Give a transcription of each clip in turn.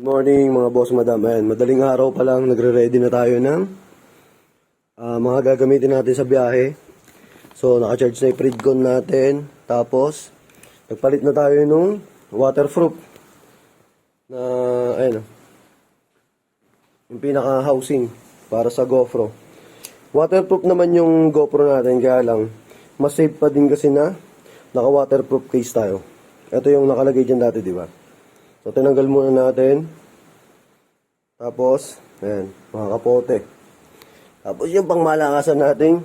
Morning mga boss, madam. Ayan, madaling araw pa lang, nagre-ready na tayo ng mga gagamitin natin sa biyahe. So, naka-charge na yung Fridcon natin. Tapos, nagpalit na tayo nung waterproof na, ayun, yung pinaka-housing para sa GoPro. Waterproof naman yung GoPro natin, kaya lang, mas safe pa din kasi na naka-waterproof case tayo. Ito yung nakalagay dyan dati, di ba? So, tinanggal muna natin. Tapos, ayan, mga kapote. Tapos, yung pangmalakasan nating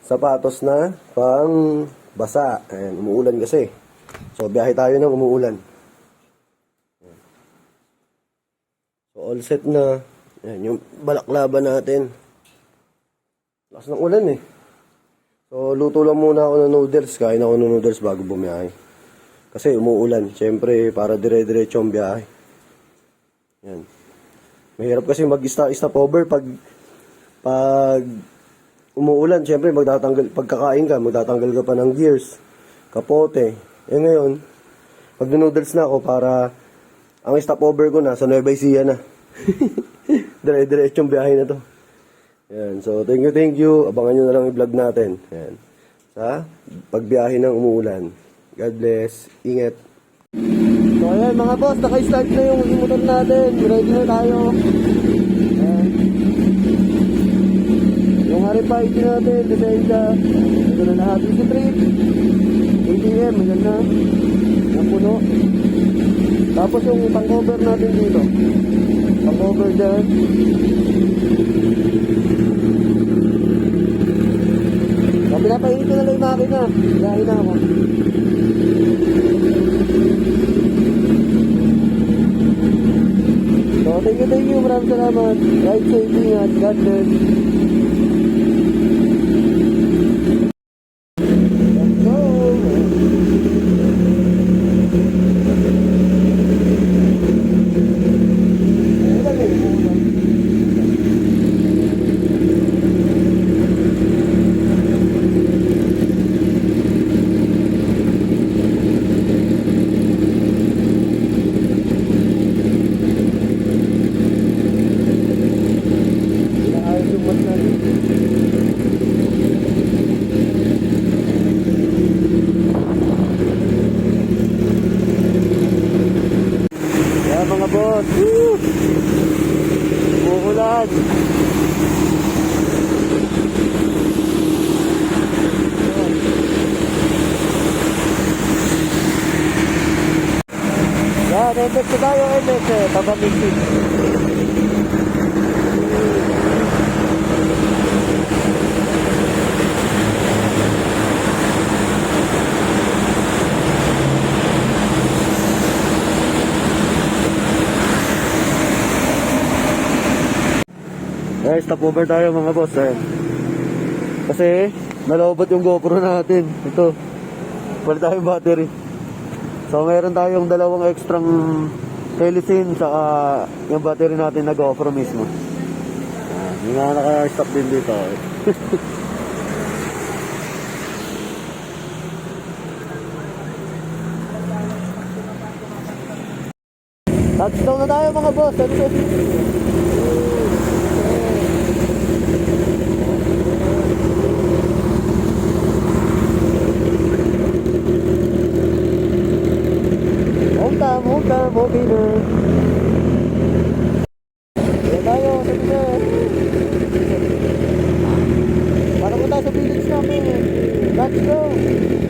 sapatos na pang basa. Ayan, umuulan kasi. So, biyahe tayo ng umuulan. Ayan. So, all set na. Ayan, yung balaklava natin. Lakas ng ulan eh. So, luto lang muna ako ng noodles. Kain ako ng noodles bago bumiyahe. Kasi umuulan. Siyempre, para dire-diretso ang biyahe. Yan. Mahirap kasi mag-stop over pag umuulan. Siyempre, pagkakain ka, magtatanggal ka pa ng gears, kapote. Eh ngayon, pag noodles na ako para ang stop over ko na sa Nueva Ecija na. Dire-diretso ang biyahe na to. Yan. So, thank you. Abangan nyo na lang i-vlog natin. Yan. Sa pagbiyahe ng umuulan. God bless. Ingat. So ayan mga boss, naka-start na yung motor natin. Ready na tayo. Ayan. Yung RFID natin, lisensya. Ito na lahat. Easy trip. ATM, ayan na. Yung puno. Tapos yung pang-cover natin dito. Pang-cover dyan. So, pinapainit ko na lang yung makina. Gahin na ako. So, thank you. Maraming salamat. Ride safe at God bless. Let's go! Mga boss, umuulan. Yan, endek ko tayo, endek. Papamisin. Stop over tayo mga boss. Kasi nalobot yung GoPro natin. Ito, palit tayo battery. So meron tayong dalawang extrang telesin sa yung battery natin na GoPro mismo. Yung nga naka-stop din dito. Touchdown na tayo mga boss. Okay na. Ayan tayo, sabi na. Para po tayo sa village namin. Let's go!